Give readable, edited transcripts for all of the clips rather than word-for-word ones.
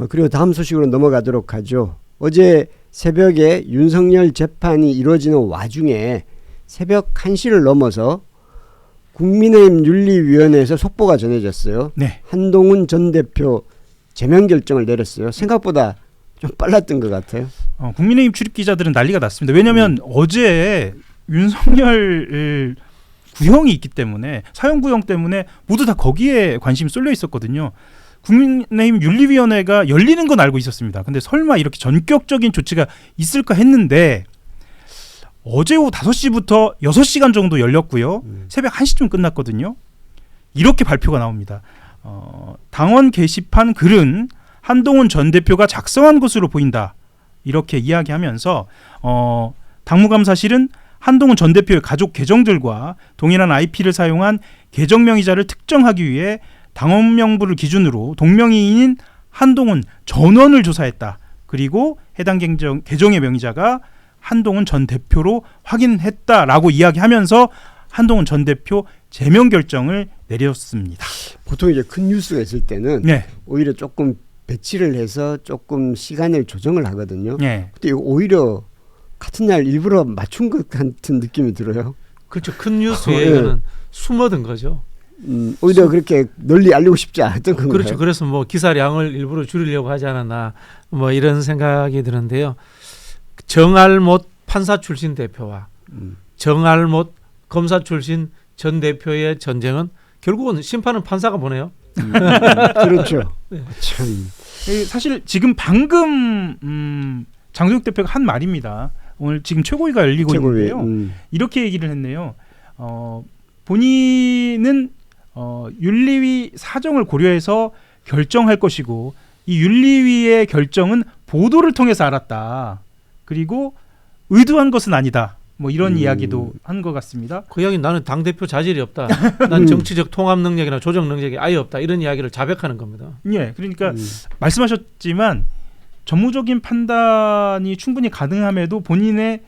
그리고 다음 소식으로 넘어가도록 하죠. 어제 새벽에 윤석열 재판이 이루어지는 와중에 새벽 1시를 넘어서 국민의힘 윤리위원회에서 속보가 전해졌어요. 네. 한동훈 전 대표 제명 결정을 내렸어요. 생각보다 좀 빨랐던 것 같아요. 국민의힘 출입 기자들은 난리가 났습니다. 왜냐하면 어제 윤석열 구형이 있기 때문에 사형 구형 때문에 모두 다 거기에 관심이 쏠려 있었거든요. 국민의힘 윤리위원회가 열리는 건 알고 있었습니다. 근데 설마 이렇게 전격적인 조치가 있을까 했는데 어제 오후 5시부터 6시간 정도 열렸고요. 새벽 1시쯤 끝났거든요. 이렇게 발표가 나옵니다. 당원 게시판 글은 한동훈 전 대표가 작성한 것으로 보인다. 이렇게 이야기하면서 당무감사실은 한동훈 전 대표의 가족 계정들과 동일한 IP를 사용한 계정 명의자를 특정하기 위해 당원 명부를 기준으로 동명이인인 한동훈 전원을 조사했다. 그리고 해당 계정의 명의자가 한동훈 전 대표로 확인했다라고 이야기하면서 한동훈 전 대표 제명 결정을 내렸습니다. 보통 이제 큰 뉴스가 있을 때는 네. 오히려 조금 배치를 해서 조금 시간을 조정을 하거든요. 네. 근데 이거 오히려 같은 날 일부러 맞춘 것 같은 느낌이 들어요. 그렇죠. 큰 뉴스에는 숨어든 거죠. 오히려 그렇게 널리 알리고 싶지 않았던 건가요? 그렇죠. 그래서 뭐 기사량을 일부러 줄이려고 하지 않았나 뭐 이런 생각이 드는데요. 정알못 판사 출신 대표와 정알못 검사 출신 전 대표의 전쟁은 결국은 심판은 판사가 보네요. 그렇죠. 네. 참. 사실 지금 방금 장동혁 대표가 한 말입니다. 오늘 지금 최고위가 열리고 있는데요. 이렇게 얘기를 했네요. 본인은 윤리위 사정을 고려해서 결정할 것이고 이 윤리위의 결정은 보도를 통해서 알았다. 그리고 의도한 것은 아니다. 뭐 이런 이야기도 한 것 같습니다. 그 이야기는 나는 당대표 자질이 없다. 난 정치적 통합 능력이나 조정 능력이 아예 없다. 이런 이야기를 자백하는 겁니다. 예, 그러니까 말씀하셨지만 전무적인 판단이 충분히 가능함에도 본인의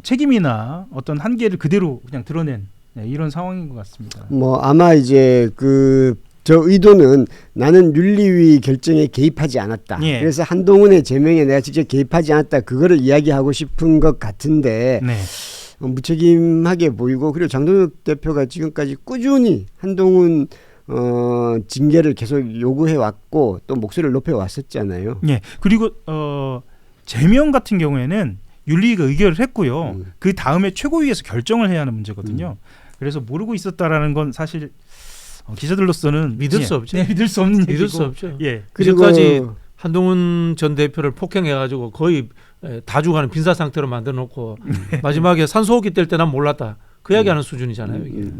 책임이나 어떤 한계를 그대로 그냥 드러낸 이런 상황인 것 같습니다. 뭐 아마 이제 저 의도는 나는 윤리위 결정에 개입하지 않았다. 예. 그래서 한동훈의 제명에 내가 직접 개입하지 않았다. 그거를 이야기하고 싶은 것 같은데 네. 무책임하게 보이고 그리고 장동혁 대표가 지금까지 꾸준히 한동훈 징계를 계속 요구해 왔고 또 목소리를 높여 왔었잖아요. 예. 그리고 제명 같은 경우에는 윤리위가 의결을 했고요. 그 다음에 최고위에서 결정을 해야 하는 문제거든요. 그래서 모르고 있었다라는 건 사실 기자들로서는 믿을 수 없죠. 네, 믿을 수 없는 얘기고. 믿을 수 없죠. 예. 그전까지 한동훈 전 대표를 폭행해가지고 거의 다 죽어가는 빈사 상태로 만들어놓고 마지막에 산소호흡기 뗄 때 난 몰랐다. 그 이야기하는 수준이잖아요. 이게.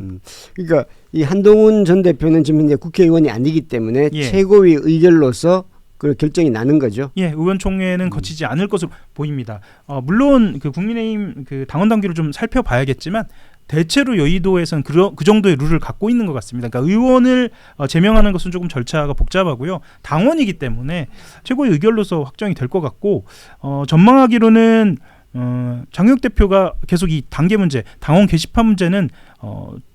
그러니까 이 한동훈 전 대표는 지금 이제 국회의원이 아니기 때문에 예. 최고위 의결로서 그 결정이 나는 거죠. 예, 의원총회는 거치지 않을 것으로 보입니다. 물론 그 국민의힘 그 당원 당규를 좀 살펴봐야겠지만 대체로 여의도에서는 그 정도의 룰을 갖고 있는 것 같습니다. 그러니까 의원을 제명하는 것은 조금 절차가 복잡하고요. 당원이기 때문에 최고의 의결로서 확정이 될 것 같고 전망하기로는 장혁 대표가 계속 이 단계 문제, 당원 게시판 문제는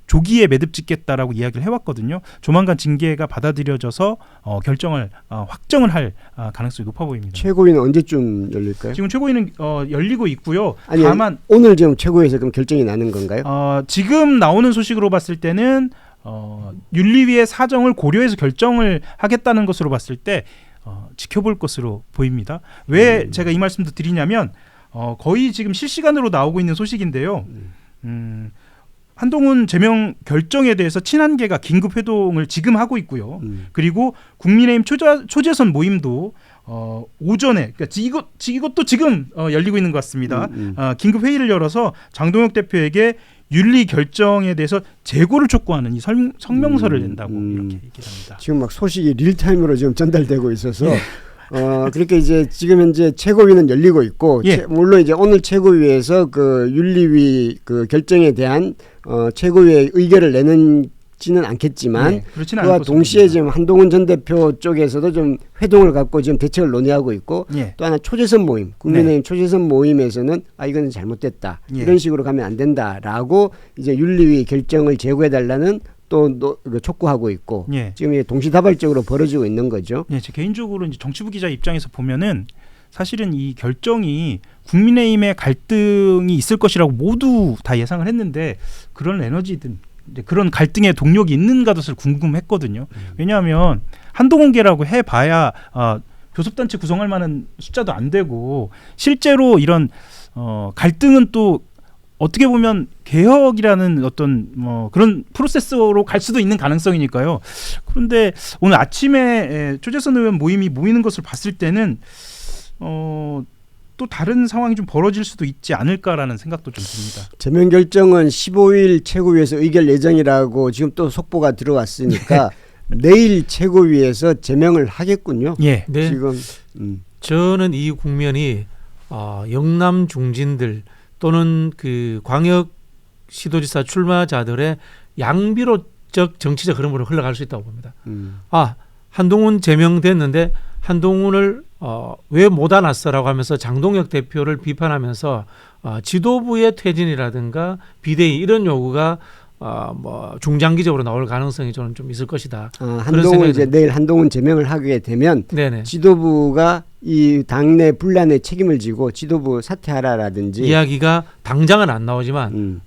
조기에 매듭 짓겠다라고 이야기를 해왔거든요. 조만간 징계가 받아들여져서 결정을 확정을 할 가능성이 높아 보입니다. 최고위는 언제쯤 열릴까요? 지금 최고위는 열리고 있고요. 아니, 다만 오늘 지금 최고위에서 그럼 결정이 나는 건가요? 지금 나오는 소식으로 봤을 때는 윤리위의 사정을 고려해서 결정을 하겠다는 것으로 봤을 때 지켜볼 것으로 보입니다. 왜 제가 이 말씀도 드리냐면 거의 지금 실시간으로 나오고 있는 소식인데요. 한동훈 제명 결정에 대해서 친한계가 긴급 회동을 지금 하고 있고요. 그리고 국민의힘 초재선 모임도 오전에 그러니까 이것도 지금 열리고 있는 것 같습니다. 긴급 회의를 열어서 장동혁 대표에게 윤리 결정에 대해서 재고를 촉구하는 이 성명서를 낸다고 이렇게 얘기합니다. 지금 막 소식이 릴타임으로 지금 전달되고 있어서 그렇게 이제 지금 현재 최고위는 열리고 있고 예. 물론 이제 오늘 최고위에서 그 윤리위 그 결정에 대한 최고위의 의결을 내는지는 않겠지만 그렇지는 그와 않을 동시에 것으로 지금 한동훈 전 대표 쪽에서도 좀 회동을 갖고 지금 대책을 논의하고 있고 예. 또 하나 초재선 모임 국민의힘 초재선 모임에서는 이건 잘못됐다 예. 이런 식으로 가면 안 된다라고 이제 윤리위 결정을 제고해달라는 촉구하고 있고 예. 지금 이게 동시다발적으로 벌어지고 있는 거죠. 예, 제 개인적으로 이제 정치부 기자 입장에서 보면은 사실은 이 결정이 국민의힘의 갈등이 있을 것이라고 모두 다 예상을 했는데 그런 에너지든 이제 그런 갈등의 동력이 있는가도 궁금했거든요. 왜냐하면 한동훈계라고 해봐야 교섭단체 구성할 만한 숫자도 안 되고 실제로 이런 갈등은 또 어떻게 보면 개혁이라는 어떤 그런 프로세스로 갈 수도 있는 가능성이니까요. 그런데 오늘 아침에 초재선 의원 모임이 모이는 것을 봤을 때는 또 다른 상황이 좀 벌어질 수도 있지 않을까라는 생각도 좀 듭니다. 제명 결정은 15일 최고위에서 의결 예정이라고 지금 또 속보가 들어왔으니까 내일 최고위에서 제명을 하겠군요. 예. 네. 지금 저는 이 국면이 영남 중진들 또는 그 광역 시도지사 출마자들의 양비로적 정치적 흐름으로 흘러갈 수 있다고 봅니다. 한동훈 제명됐는데 한동훈을 왜 못 안았어라고 하면서 장동혁 대표를 비판하면서 지도부의 퇴진이라든가 비대위 이런 요구가 중장기적으로 나올 가능성이 저는 좀 있을 것이다. 한동훈 이제 내일 한동훈 제명을 하게 되면 네네. 지도부가 이 당내 분란에 책임을 지고 지도부 사퇴하라라든지 이야기가 당장은 안 나오지만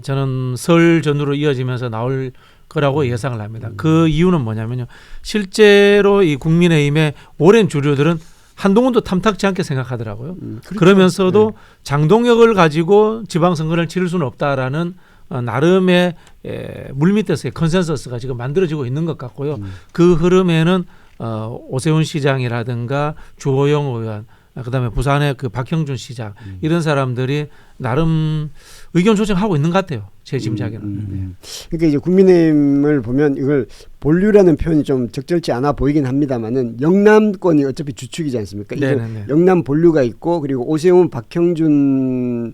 저는 설 전후로 이어지면서 나올 거라고 예상을 합니다. 그 이유는 뭐냐면요. 실제로 이 국민의힘의 오랜 주류들은 한동훈도 탐탁지 않게 생각하더라고요. 그렇죠. 그러면서도 네. 장동혁을 가지고 지방선거를 치를 수는 없다라는 나름의 물밑에서의 컨센서스가 지금 만들어지고 있는 것 같고요. 그 흐름에는 오세훈 시장이라든가 주호영 의원, 그다음에 부산의 그 박형준 시장 이런 사람들이 나름 의견 조정하고 있는 것 같아요. 제 짐작에는. 그러니까 이제 국민의힘을 보면 이걸 본류라는 표현이 좀 적절치 않아 보이긴 합니다만은 영남권이 어차피 주축이지 않습니까? 이제 영남 본류가 있고 그리고 오세훈, 박형준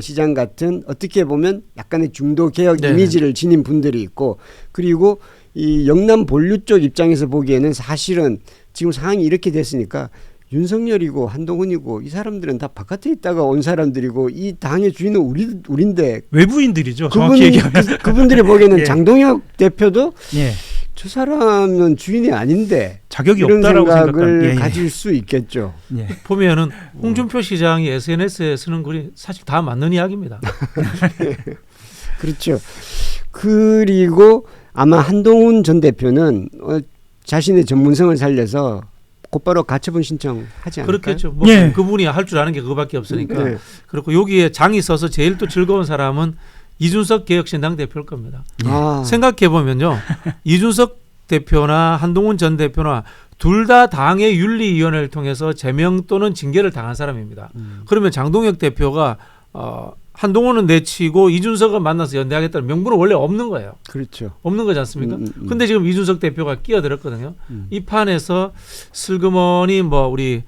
시장 같은 어떻게 보면 약간의 중도 개혁 네네. 이미지를 지닌 분들이 있고 그리고 이 영남 본류 쪽 입장에서 보기에는 사실은 지금 상황이 이렇게 됐으니까 윤석열이고 한동훈이고 이 사람들은 다 바깥에 있다가 온 사람들이고 이 당의 주인은 우린데 외부인들이죠. 정확히 얘기하면 그분들이 보기에는 예. 장동혁 대표도 예. 저 사람은 주인이 아닌데 자격이 이런 없다라고 생각을 가질 수 있겠죠. 예. 보면은 홍준표 시장이 SNS에 쓰는 글이 사실 다 맞는 이야기입니다. 그렇죠. 그리고 아마 한동훈 전 대표는 자신의 전문성을 살려서 곧바로 가처분 신청하지 않을까요? 그렇겠죠. 예. 그분이 할 줄 아는 게 그거밖에 없으니까. 네. 그리고 여기에 장이 서서 제일 또 즐거운 사람은 이준석 개혁신당 대표일 겁니다. 생각해 보면요, 이준석 대표나 한동훈 전 대표나 둘 다 당의 윤리위원회를 통해서 제명 또는 징계를 당한 사람입니다. 그러면 장동혁 대표가 한동훈은 내치고 이준석은 만나서 연대하겠다는 명분은 원래 없는 거예요. 그렇죠. 없는 거지 않습니까? 근데 지금 이준석 대표가 끼어들었거든요. 이 판에서 슬그머니 우리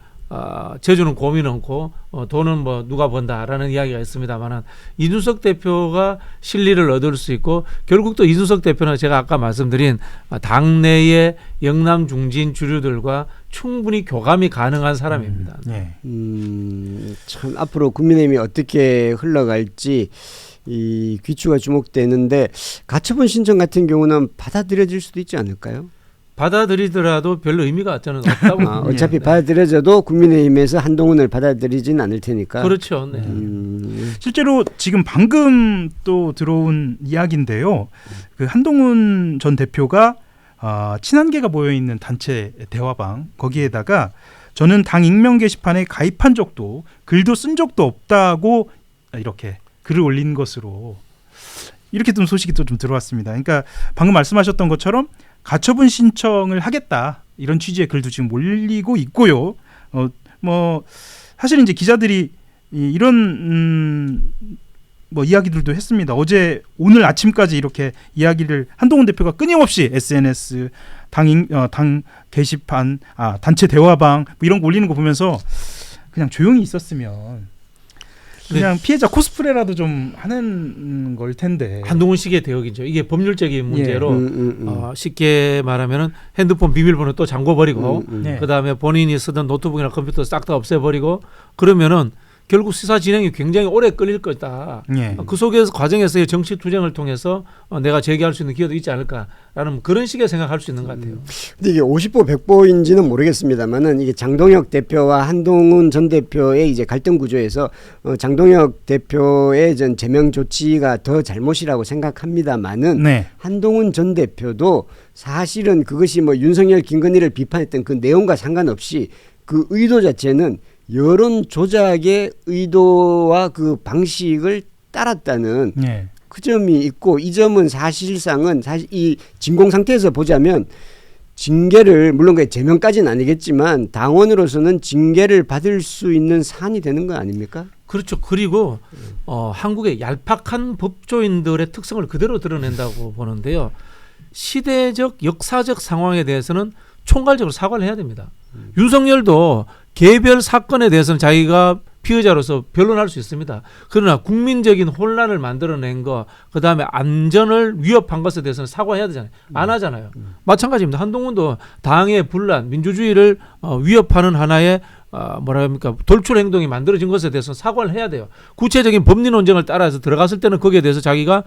제주는 곰이 넘고 돈은 누가 번다라는 이야기가 있습니다만은 이준석 대표가 실리를 얻을 수 있고 결국 또 이준석 대표는 제가 아까 말씀드린 당내의 영남 중진 주류들과 충분히 교감이 가능한 사람입니다. 네. 참 앞으로 국민의힘이 어떻게 흘러갈지 이 귀추가 주목되는데 가처분 신청 같은 경우는 받아들여질 수도 있지 않을까요? 받아들이더라도 별로 의미가 저는 없다고 봅니다. 어차피 받아들여져도 국민의힘에서 한동훈을 받아들이진 않을 테니까. 그렇죠. 네. 실제로 지금 방금 또 들어온 이야기인데요. 그 한동훈 전 대표가 친한계가 모여 있는 단체 대화방 거기에다가 저는 당 익명 게시판에 가입한 적도 글도 쓴 적도 없다고 이렇게 글을 올린 것으로 이렇게 좀 소식이 또 좀 들어왔습니다. 그러니까 방금 말씀하셨던 것처럼 가처분 신청을 하겠다 이런 취지의 글도 지금 올리고 있고요. 사실 이제 기자들이 이런 이야기들도 했습니다. 어제 오늘 아침까지 이렇게 이야기를 한동훈 대표가 끊임없이 SNS 당 게시판 단체 대화방 이런 거 올리는 거 보면서 그냥 조용히 있었으면 그냥 피해자 코스프레라도 좀 하는 걸 텐데. 한동훈식의 대역이죠. 이게 법률적인 문제로 예. 쉽게 말하면은 핸드폰 비밀번호 또 잠궈버리고 네. 그다음에 본인이 쓰던 노트북이나 컴퓨터 싹 다 없애버리고 그러면은 결국 수사 진행이 굉장히 오래 걸릴 거다. 예. 그 속에서 과정에서의 정치 투쟁을 통해서 내가 제기할 수 있는 기회도 있지 않을까라는 그런 식의 생각할 수 있는 것 같아요. 근데 이게 50보 100보인지는 모르겠습니다만은 이게 장동혁 대표와 한동훈 전 대표의 이제 갈등 구조에서 장동혁 대표의 전 제명 조치가 더 잘못이라고 생각합니다만은 네. 한동훈 전 대표도 사실은 그것이 뭐 윤석열 김건희를 비판했던 그 내용과 상관없이 그 의도 자체는 여론 조작의 의도와 그 방식을 따랐다는 예. 그 점이 있고, 이 점은 사실상은 사실 이 진공 상태에서 보자면 징계를, 물론 그 제명까지는 아니겠지만 당원으로서는 징계를 받을 수 있는 사안이 되는 거 아닙니까? 그렇죠. 그리고 한국의 얄팍한 법조인들의 특성을 그대로 드러낸다고 보는데요. 시대적 역사적 상황에 대해서는 총괄적으로 사과를 해야 됩니다. 윤석열도 개별 사건에 대해서는 자기가 피의자로서 변론할 수 있습니다. 그러나 국민적인 혼란을 만들어낸 거, 그다음에 안전을 위협한 것에 대해서는 사과해야 되잖아요. 안 하잖아요. 마찬가지입니다. 한동훈도 당의 분란, 민주주의를 위협하는 하나의 뭐라 합니까, 돌출 행동이 만들어진 것에 대해서는 사과를 해야 돼요. 구체적인 법리 논쟁을 따라서 들어갔을 때는 거기에 대해서 자기가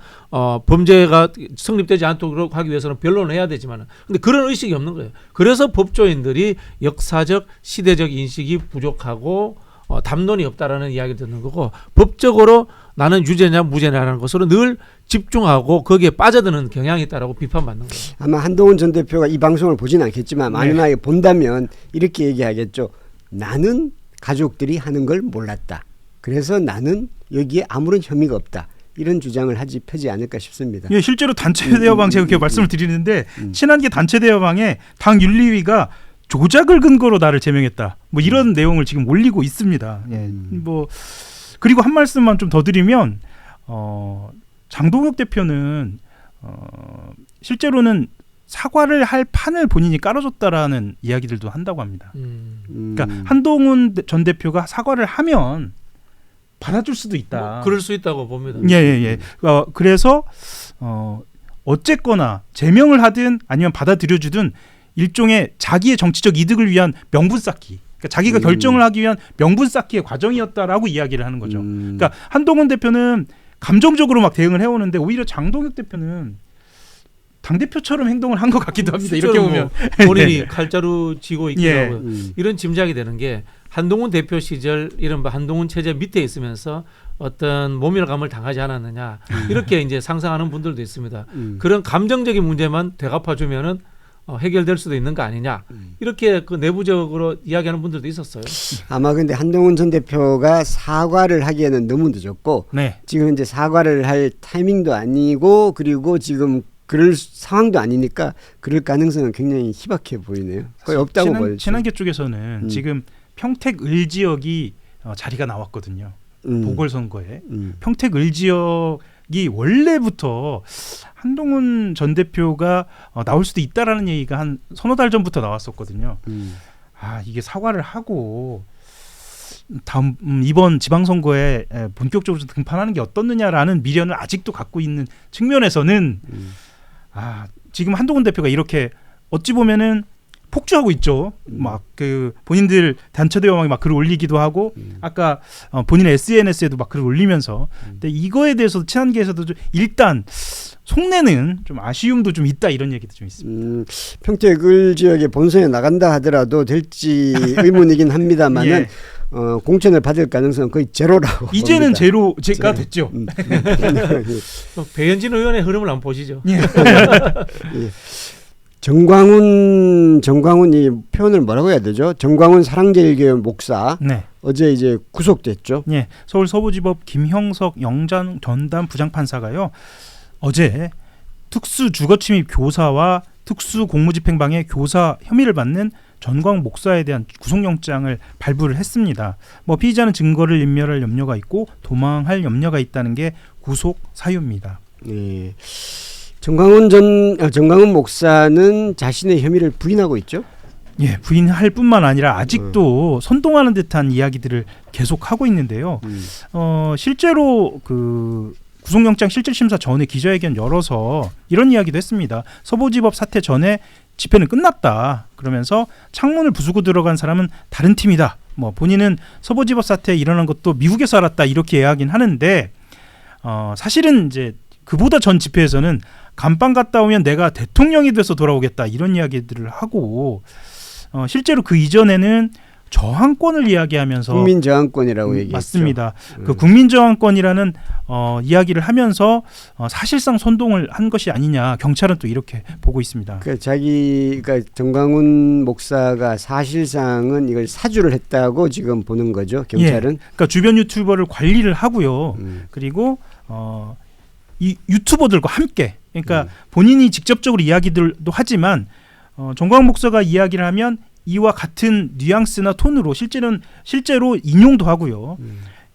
범죄가 성립되지 않도록 하기 위해서는 변론을 해야 되지만, 근데 그런 의식이 없는 거예요. 그래서 법조인들이 역사적 시대적 인식이 부족하고 담론이 없다라는 이야기를 듣는 거고, 법적으로 나는 유죄냐 무죄냐라는 것으로 늘 집중하고 거기에 빠져드는 경향이 있다라고 비판받는 거예요. 아마 한동훈 전 대표가 이 방송을 보진 않겠지만 만약에 본다면 이렇게 얘기하겠죠. 나는 가족들이 하는 걸 몰랐다. 그래서 나는 여기에 아무런 혐의가 없다. 이런 주장을 펴지 않을까 싶습니다. 예, 실제로 단체 대화방 제가 그렇게 말씀을 드리는데 친한계 단체 대화방에 당 윤리위가 조작을 근거로 나를 제명했다. 뭐 이런 내용을 지금 올리고 있습니다. 예. 뭐 그리고 한 말씀만 좀 더 드리면 장동혁 대표는 실제로는 사과를 할 판을 본인이 깔아줬다라는 이야기들도 한다고 합니다. 그러니까 한동훈 전 대표가 사과를 하면 받아줄 수도 있다. 그럴 수 있다고 봅니다. 예. 그래서 어쨌거나 제명을 하든 아니면 받아들여주든 일종의 자기의 정치적 이득을 위한 명분 쌓기. 그러니까 자기가 결정을 하기 위한 명분 쌓기의 과정이었다라고 이야기를 하는 거죠. 그러니까 한동훈 대표는 감정적으로 막 대응을 해오는데 오히려 장동혁 대표는 당대표처럼 행동을 한 것 같기도 합니다. 이렇게 보면. 본인이 칼자루 쥐고 있기도 예. 하고 이런 짐작이 되는 게, 한동훈 대표 시절 이른바 한동훈 체제 밑에 있으면서 어떤 모멸감을 당하지 않았느냐, 이렇게 이제 상상하는 분들도 있습니다. 그런 감정적인 문제만 되갚아주면은 해결될 수도 있는 거 아니냐, 이렇게 그 내부적으로 이야기하는 분들도 있었어요. 아마 근데 한동훈 전 대표가 사과를 하기에는 너무 늦었고, 네. 지금 이제 사과를 할 타이밍도 아니고, 그리고 지금 그럴 상황도 아니니까 그럴 가능성은 굉장히 희박해 보이네요. 거의 없다고 보여요. 친한계 쪽에서는 지금 평택 을 지역이 자리가 나왔거든요. 보궐선거에. 평택 을 지역이 원래부터 한동훈 전 대표가 나올 수도 있다라는 얘기가 한 서너 달 전부터 나왔었거든요. 이게 사과를 하고 다음 이번 지방선거에 본격적으로 등판하는 게 어떻느냐라는 미련을 아직도 갖고 있는 측면에서는 지금 한동훈 대표가 이렇게 어찌 보면은 폭주하고 있죠. 막 그 본인들 단체 대화방에 막 글을 올리기도 하고 아까 본인의 SNS에도 막 글을 올리면서, 근데 이거에 대해서 친한계에서도 좀 일단 속내는 좀 아쉬움도 좀 있다, 이런 얘기도 좀 있습니다. 평택을 지역에 본선에 나간다 하더라도 될지 의문이긴 합니다만은 예. 공천을 받을 가능성은 거의 제로라고 이제는 봅니다. 제로가 됐죠. 배현진 의원의 흐름을 한번 보시죠. 예. 예. 정광훈 이 표현을 뭐라고 해야 되죠? 정광훈 사랑제일교회 목사. 네. 어제 이제 구속됐죠. 예. 서울 서부지법 김형석 영장 전담 부장판사가요, 어제 특수 주거침입 교사와 특수 공무집행방해 교사 혐의를 받는 전광훈 목사에 대한 구속영장을 발부를 했습니다. 피의자는 증거를 인멸할 염려가 있고 도망할 염려가 있다는 게 구속 사유입니다. 네. 정광훈 목사는 자신의 혐의를 부인하고 있죠. 예, 부인할 뿐만 아니라 아직도 선동하는 듯한 이야기들을 계속하고 있는데요. 실제로 그 구속영장 실질심사 전에 기자회견 열어서 이런 이야기도 했습니다. 서부지법 사태 전에 집회는 끝났다. 그러면서 창문을 부수고 들어간 사람은 다른 팀이다. 뭐 본인은 서부지법 사태에 일어난 것도 미국에서 알았다 이렇게 이야기는 하는데 사실은 이제 그보다 전 집회에서는 감방 갔다 오면 내가 대통령이 돼서 돌아오겠다 이런 이야기들을 하고 실제로 그 이전에는 저항권을 이야기하면서 국민 저항권이라고 얘기했죠. 맞습니다. 그 국민 저항권이라는 이야기를 하면서 사실상 선동을 한 것이 아니냐 경찰은 또 이렇게 보고 있습니다. 자기가 정광훈 목사가 사실상은 이걸 사주를 했다고 지금 보는 거죠. 경찰은. 예, 그러니까 주변 유튜버를 관리를 하고요. 그리고 이 유튜버들과 함께 그러니까 본인이 직접적으로 이야기들도 하지만 정광훈 목사가 이야기를 하면 이와 같은 뉘앙스나 톤으로 실제로 인용도 하고요.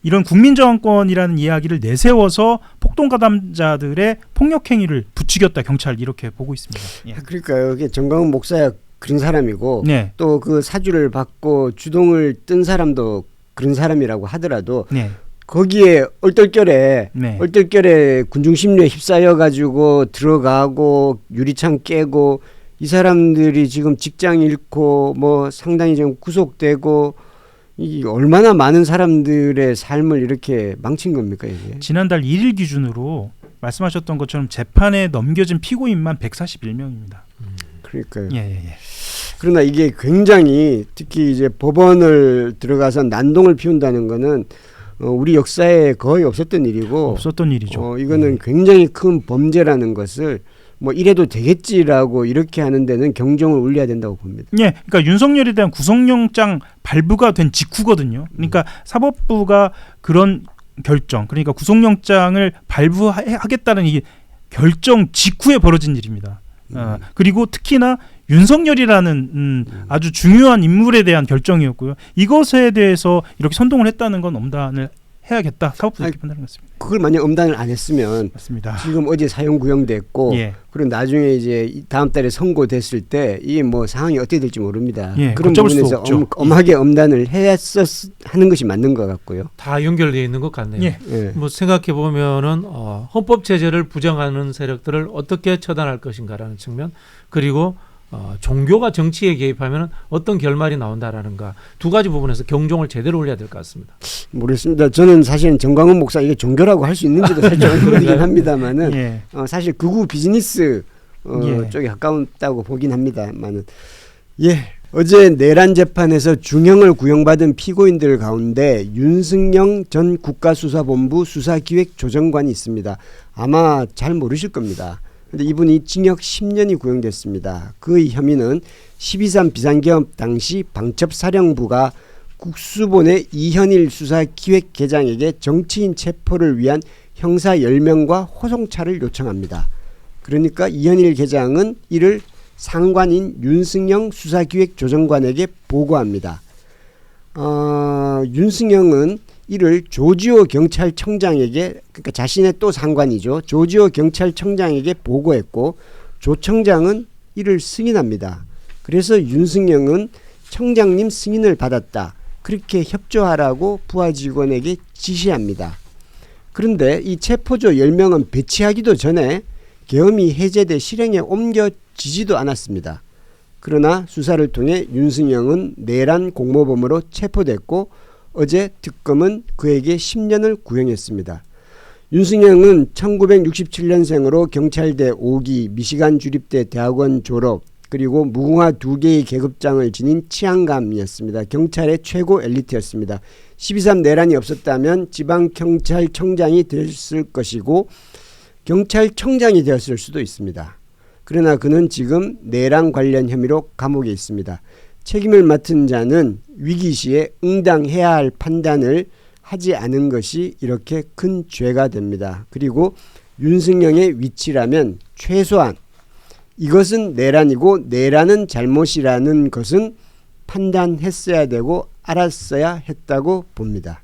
이런 국민저항권이라는 이야기를 내세워서 폭동가담자들의 폭력 행위를 부추겼다 경찰 이렇게 보고 있습니다. 예. 그러니까요. 이게 정광훈 목사야 그런 사람이고 네. 또 그 사주를 받고 주동을 뜬 사람도 그런 사람이라고 하더라도 네. 거기에 얼떨결에 군중심리에 휩싸여 가지고 들어가고 유리창 깨고 이 사람들이 지금 직장 잃고 뭐 상당히 좀 구속되고 이 얼마나 많은 사람들의 삶을 이렇게 망친 겁니까 이게? 지난달 1일 기준으로 말씀하셨던 것처럼 재판에 넘겨진 피고인만 141명입니다. 그러니까요. 예. 그러나 이게 굉장히 특히 이제 법원을 들어가서 난동을 피운다는 거는 우리 역사에 거의 없었던 일이고 이거는 굉장히 큰 범죄라는 것을 뭐 이래도 되겠지라고 이렇게 하는 데는 경종을 울려야 된다고 봅니다. 예, 그러니까 윤석열에 대한 구속영장 발부가 된 직후거든요. 그러니까 사법부가 그런 결정, 그러니까 구속영장을 발부하겠다는 이 결정 직후에 벌어진 일입니다. 그리고 특히나 윤석열이라는 아주 중요한 인물에 대한 결정이었고요. 이것에 대해서 이렇게 선동을 했다는 건 엄단을 해야겠다. 사법부 이렇게 판단한 것 같습니다. 그걸 만약 엄단을 안 했으면 맞습니다. 지금 어제 사형 구형됐고 그리고 나중에 이제 다음 달에 선고됐을 때 이게 뭐 상황이 어떻게 될지 모릅니다. 그런 부분에서 엄하게 엄단을 하는 것이 맞는 것 같고요. 다 연결되어 있는 것 같네요. 뭐 생각해 보면은 헌법 체제를 부정하는 세력들을 어떻게 처단할 것인가라는 측면 그리고 종교가 정치에 개입하면 어떤 결말이 나온다라는가 두 가지 부분에서 경종을 제대로 울려야 될 것 같습니다. 모르겠습니다. 저는 사실은 정광훈 목사 이게 종교라고 할 수 있는지도 살짝 의문이긴 합니다만은 사실 극우 비즈니스 쪽에 가까웠다고 보긴 합니다만은 어제 내란 재판에서 중형을 구형받은 피고인들 가운데 윤승영 전 국가수사본부 수사기획조정관이 있습니다. 아마 잘 모르실 겁니다. 근데 이분이 징역 10년이 구형됐습니다. 그 혐의는 12.3 비상계엄 당시 방첩사령부가 국수본의 이현일 수사기획계장에게 정치인 체포를 위한 형사 10명과 호송차를 요청합니다. 그러니까 이현일 계장은 이를 상관인 윤승영 수사기획조정관에게 보고합니다. 윤승영은 이를 조지호 경찰청장에게 그러니까 자신의 또 상관이죠. 조지호 경찰청장에게 보고했고 조 청장은 이를 승인합니다. 그래서 윤승영은 청장님 승인을 받았다. 그렇게 협조하라고 부하 직원에게 지시합니다. 그런데 이 체포조 10명은 배치하기도 전에 계엄이 해제돼 실행에 옮겨지지도 않았습니다. 그러나 수사를 통해 윤승영은 내란 공모범으로 체포됐고 어제 특검은 그에게 10년을 구형했습니다. 윤승영은 1967년생으로 경찰대 5기, 미시간 주립대 대학원 졸업, 그리고 무궁화 2개의 계급장을 지닌 치안감이었습니다. 경찰의 최고 엘리트였습니다. 12.3 내란이 없었다면 지방경찰청장이 됐을 것이고 경찰청장이 되었을 수도 있습니다. 그러나 그는 지금 내란 관련 혐의로 감옥에 있습니다. 책임을 맡은 자는 위기 시에 응당해야 할 판단을 하지 않은 것이 이렇게 큰 죄가 됩니다. 그리고 윤승영의 위치라면 최소한 이것은 내란이고 내란은 잘못이라는 것은 판단했어야 되고 알았어야 했다고 봅니다.